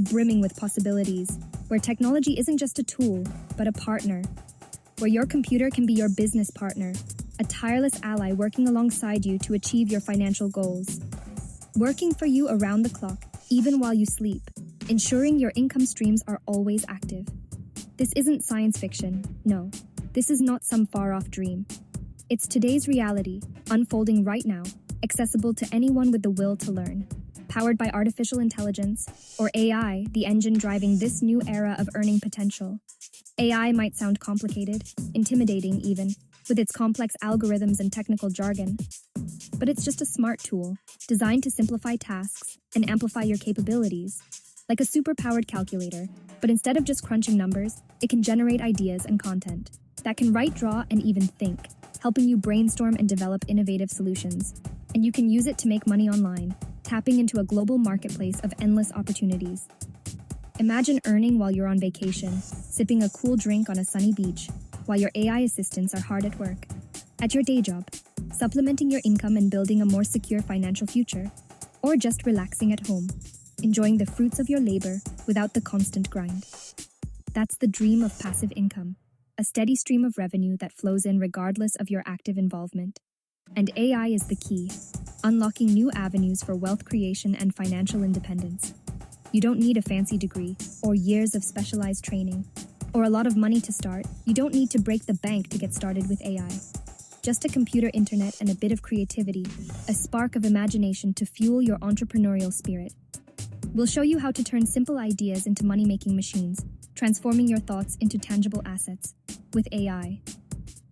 brimming with possibilities, where technology isn't just a tool, but a partner, where your computer can be your business partner, a tireless ally working alongside you to achieve your financial goals. Working for you around the clock, even while you sleep, ensuring your income streams are always active. This isn't science fiction, no. This is not some far-off dream. It's today's reality, unfolding right now, accessible to anyone with the will to learn. Powered by artificial intelligence, or AI, the engine driving this new era of earning potential. AI might sound complicated, intimidating even, with its complex algorithms and technical jargon. But it's just a smart tool, designed to simplify tasks and amplify your capabilities. Like a super-powered calculator, but instead of just crunching numbers, it can generate ideas and content that can write, draw, and even think, helping you brainstorm and develop innovative solutions. And you can use it to make money online, tapping into a global marketplace of endless opportunities. Imagine earning while you're on vacation, sipping a cool drink on a sunny beach, while your AI assistants are hard at work. At your day job, supplementing your income and building a more secure financial future. Or just relaxing at home, enjoying the fruits of your labor without the constant grind. That's the dream of passive income, a steady stream of revenue that flows in regardless of your active involvement. And AI is the key, unlocking new avenues for wealth creation and financial independence. You don't need a fancy degree, or years of specialized training, or a lot of money to start. You don't need to break the bank to get started with AI. Just a computer internet and a bit of creativity, a spark of imagination to fuel your entrepreneurial spirit. We'll show you how to turn simple ideas into money-making machines, transforming your thoughts into tangible assets with AI.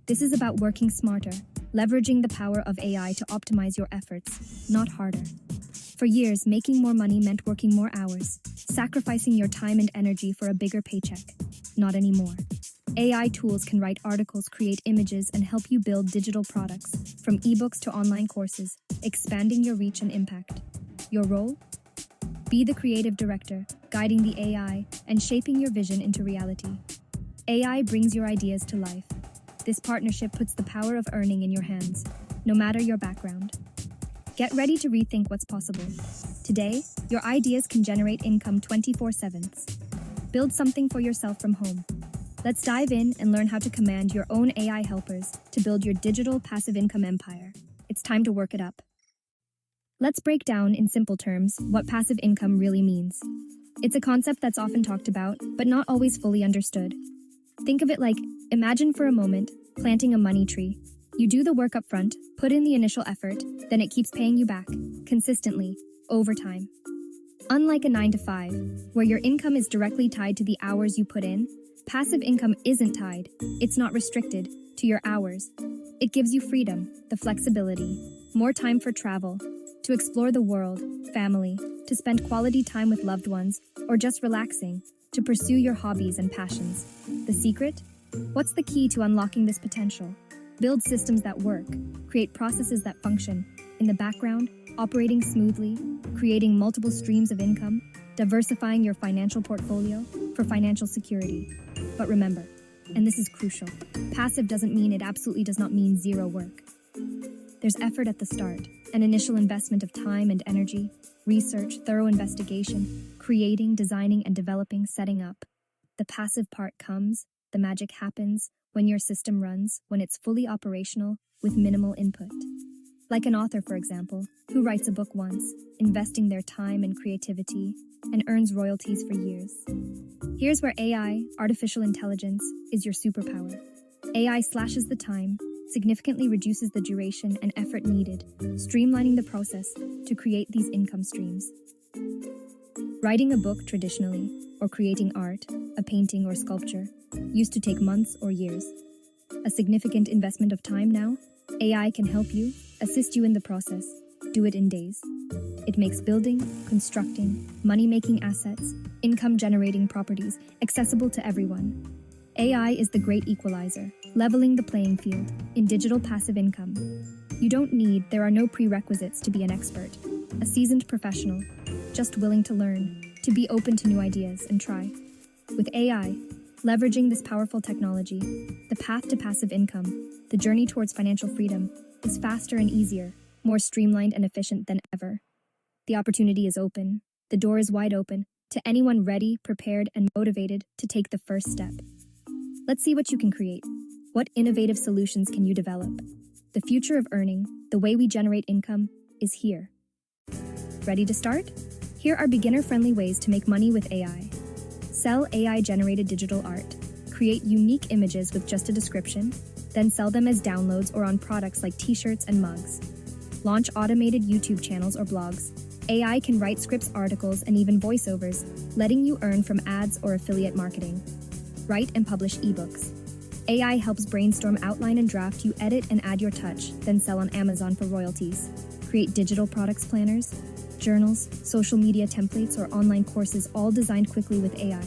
This is about working smarter, leveraging the power of AI to optimize your efforts, not harder. For years, making more money meant working more hours, sacrificing your time and energy for a bigger paycheck. Not anymore. AI tools can write articles, create images, and help you build digital products, from ebooks to online courses, expanding your reach and impact. Your role? Be the creative director, guiding the AI and shaping your vision into reality. AI brings your ideas to life. This partnership puts the power of earning in your hands, no matter your background. Get ready to rethink what's possible. Today, your ideas can generate income 24/7. Build something for yourself from home. Let's dive in and learn how to command your own AI helpers to build your digital passive income empire. It's time to work it up. Let's break down in simple terms what passive income really means. It's a concept that's often talked about, but not always fully understood. Think of it like, imagine for a moment, planting a money tree. You do the work up front, put in the initial effort, then it keeps paying you back, consistently, over time. Unlike a 9-to-5, where your income is directly tied to the hours you put in, passive income isn't tied, it's not restricted, to your hours. It gives you freedom, the flexibility, more time for travel, to explore the world, family, to spend quality time with loved ones, or just relaxing, to pursue your hobbies and passions. The secret? What's the key to unlocking this potential? Build systems that work, create processes that function, in the background, operating smoothly, creating multiple streams of income, diversifying your financial portfolio for financial security. But remember, and this is crucial, passive doesn't mean it absolutely does not mean zero work. There's effort at the start, an initial investment of time and energy, research, thorough investigation, creating, designing, and developing, setting up. The passive part comes, the magic happens, when your system runs, when it's fully operational, with minimal input. Like an author, for example, who writes a book once, investing their time and creativity, and earns royalties for years. Here's where AI, artificial intelligence, is your superpower. AI slashes the time, significantly reduces the duration and effort needed, streamlining the process to create these income streams. Writing a book traditionally, or creating art, a painting or sculpture, used to take months or years. A significant investment of time now, AI can help you, assist you in the process, do it in days. It makes building, constructing, money-making assets, income-generating properties accessible to everyone. AI is the great equalizer, leveling the playing field in digital passive income. There are no prerequisites to be an expert, a seasoned professional, just willing to learn, to be open to new ideas and try. With AI, leveraging this powerful technology, the path to passive income, the journey towards financial freedom, is faster and easier, more streamlined and efficient than ever. The opportunity is open, the door is wide open, to anyone ready, prepared, and motivated to take the first step. Let's see what you can create. What innovative solutions can you develop? The future of earning, the way we generate income, is here. Ready to start? Here are beginner-friendly ways to make money with AI. Sell AI-generated digital art. Create unique images with just a description, then sell them as downloads or on products like t-shirts and mugs. Launch automated YouTube channels or blogs. AI can write scripts, articles, and even voiceovers, letting you earn from ads or affiliate marketing. Write and publish ebooks. AI helps brainstorm, outline, and draft. You edit and add your touch, then sell on Amazon for royalties. Create digital products planners, journals, social media templates, or online courses, all designed quickly with AI.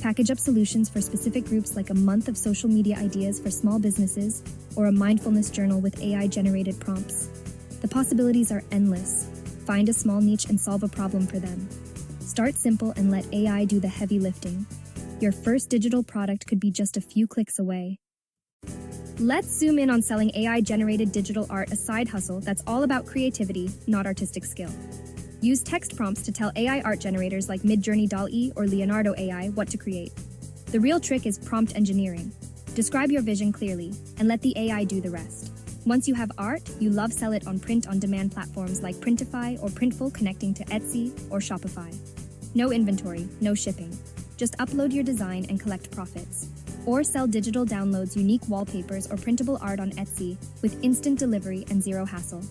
Package up solutions for specific groups like a month of social media ideas for small businesses or a mindfulness journal with AI-generated prompts. The possibilities are endless. Find a small niche and solve a problem for them. Start simple and let AI do the heavy lifting. Your first digital product could be just a few clicks away. Let's zoom in on selling AI-generated digital art, a side hustle that's all about creativity, not artistic skill. Use text prompts to tell AI art generators like Midjourney DALL-E or Leonardo AI what to create. The real trick is prompt engineering. Describe your vision clearly and let the AI do the rest. Once you have art, you love sell it on print-on-demand platforms like Printify or Printful, connecting to Etsy or Shopify. No inventory, no shipping. Just upload your design and collect profits. Or sell digital downloads, unique wallpapers, or printable art on Etsy with instant delivery and zero hassle.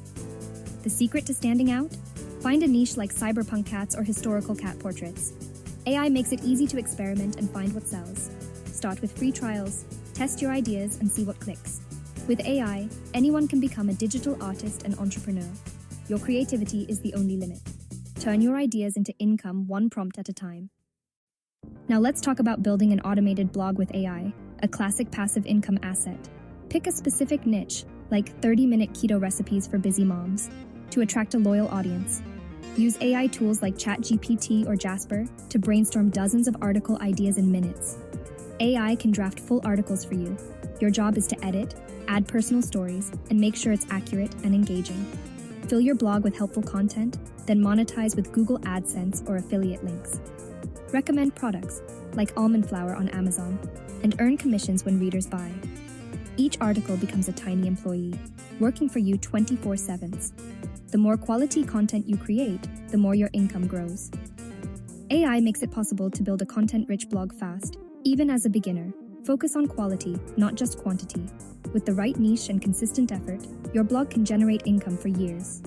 The secret to standing out? Find a niche like cyberpunk cats or historical cat portraits. AI makes it easy to experiment and find what sells. Start with free trials, test your ideas, and see what clicks. With AI, anyone can become a digital artist and entrepreneur. Your creativity is the only limit. Turn your ideas into income one prompt at a time. Now let's talk about building an automated blog with AI, a classic passive income asset. Pick a specific niche, like 30-minute keto recipes for busy moms, to attract a loyal audience. Use AI tools like ChatGPT or Jasper to brainstorm dozens of article ideas in minutes. AI can draft full articles for you. Your job is to edit, add personal stories, and make sure it's accurate and engaging. Fill your blog with helpful content, then monetize with Google AdSense or affiliate links. Recommend products, like almond flour on Amazon, and earn commissions when readers buy. Each article becomes a tiny employee, working for you 24/7. The more quality content you create, the more your income grows. AI makes it possible to build a content-rich blog fast, even as a beginner. Focus on quality, not just quantity. With the right niche and consistent effort, your blog can generate income for years.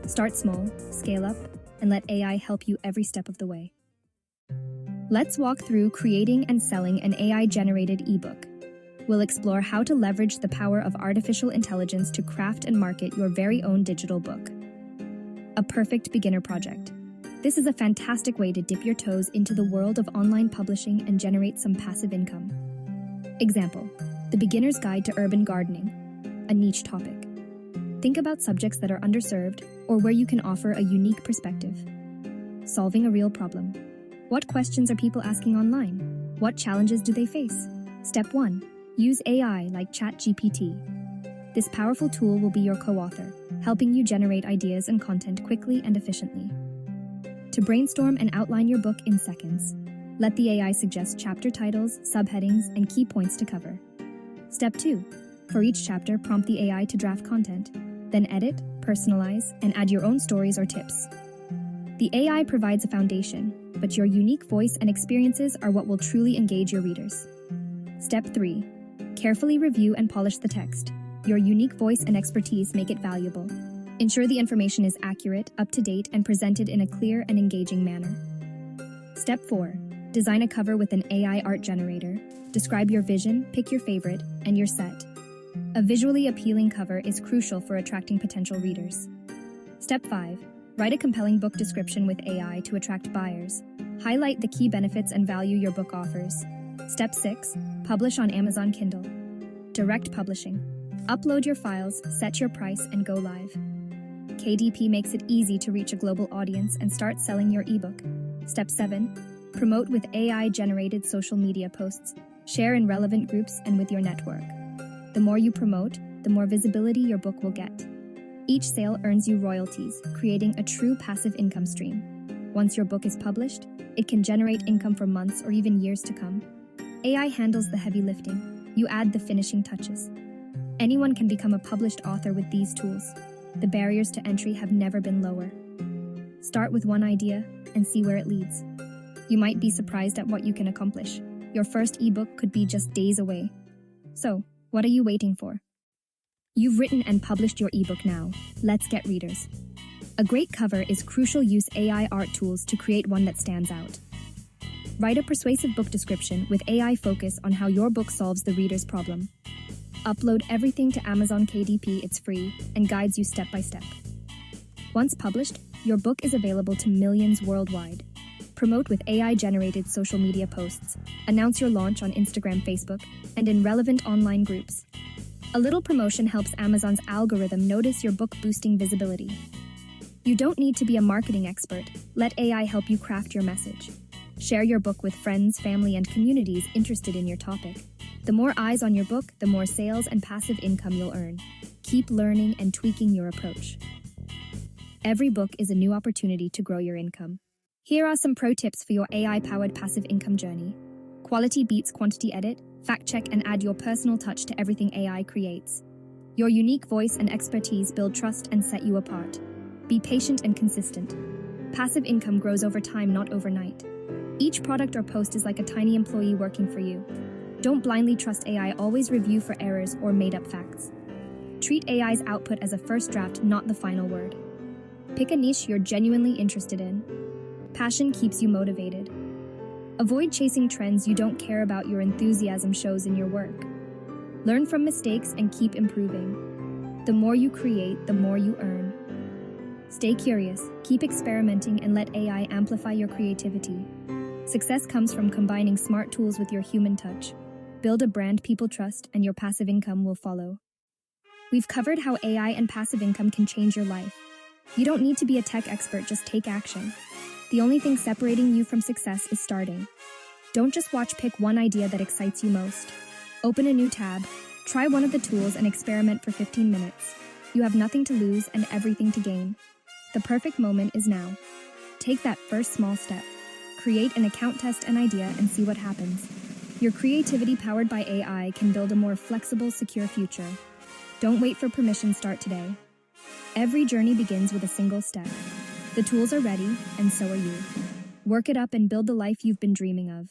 Start small, scale up, and let AI help you every step of the way. Let's walk through creating and selling an AI-generated ebook. We'll explore how to leverage the power of artificial intelligence to craft and market your very own digital book. A perfect beginner project. This is a fantastic way to dip your toes into the world of online publishing and generate some passive income. Example: The Beginner's Guide to Urban Gardening, a niche topic. Think about subjects that are underserved or where you can offer a unique perspective. Solving a real problem. What questions are people asking online? What challenges do they face? Step 1. Use AI like ChatGPT. This powerful tool will be your co-author, helping you generate ideas and content quickly and efficiently. To brainstorm and outline your book in seconds, let the AI suggest chapter titles, subheadings, and key points to cover. Step 2. For each chapter, prompt the AI to draft content, then edit, personalize, and add your own stories or tips. The AI provides a foundation, but your unique voice and experiences are what will truly engage your readers. Step 3. Carefully review and polish the text. Your unique voice and expertise make it valuable. Ensure the information is accurate, up-to-date, and presented in a clear and engaging manner. Step 4. Design a cover with an AI art generator. Describe your vision, pick your favorite, and you're set. A visually appealing cover is crucial for attracting potential readers. Step 5. Write a compelling book description with AI to attract buyers. Highlight the key benefits and value your book offers. Step 6. Publish on Amazon Kindle. Direct publishing. Upload your files, set your price, and go live. KDP makes it easy to reach a global audience and start selling your ebook. Step 7. Promote with AI-generated social media posts. Share in relevant groups and with your network. The more you promote, the more visibility your book will get. Each sale earns you royalties, creating a true passive income stream. Once your book is published, it can generate income for months or even years to come. AI handles the heavy lifting. You add the finishing touches. Anyone can become a published author with these tools. The barriers to entry have never been lower. Start with one idea and see where it leads. You might be surprised at what you can accomplish. Your first ebook could be just days away. So, what are you waiting for? You've written and published your ebook now. Let's get readers. A great cover is crucial. Use AI art tools to create one that stands out. Write a persuasive book description with AI focus on how your book solves the reader's problem. Upload everything to Amazon KDP, it's free, and guides you step by step. Once published, your book is available to millions worldwide. Promote with AI-generated social media posts. Announce your launch on Instagram, Facebook, and in relevant online groups. A little promotion helps Amazon's algorithm notice your book, boosting visibility. You don't need to be a marketing expert. Let AI help you craft your message. Share your book with friends, family, and communities interested in your topic. The more eyes on your book, the more sales and passive income you'll earn. Keep learning and tweaking your approach. Every book is a new opportunity to grow your income. Here are some pro tips for your AI-powered passive income journey. Quality beats quantity. Edit, fact-check, and add your personal touch to everything AI creates. Your unique voice and expertise build trust and set you apart. Be patient and consistent. Passive income grows over time, not overnight. Each product or post is like a tiny employee working for you. Don't blindly trust AI. Always review for errors or made-up facts. Treat AI's output as a first draft, not the final word. Pick a niche you're genuinely interested in. Passion keeps you motivated. Avoid chasing trends you don't care about. Your enthusiasm shows in your work. Learn from mistakes and keep improving. The more you create, the more you earn. Stay curious, keep experimenting, and let AI amplify your creativity. Success comes from combining smart tools with your human touch. Build a brand people trust, and your passive income will follow. We've covered how AI and passive income can change your life. You don't need to be a tech expert, just take action. The only thing separating you from success is starting. Don't just watch, pick one idea that excites you most. Open a new tab, try one of the tools, and experiment for 15 minutes. You have nothing to lose and everything to gain. The perfect moment is now. Take that first small step. Create an account, test an idea, and see what happens. Your creativity powered by AI can build a more flexible, secure future. Don't wait for permission, start today. Every journey begins with a single step. The tools are ready, and so are you. Work it up and build the life you've been dreaming of.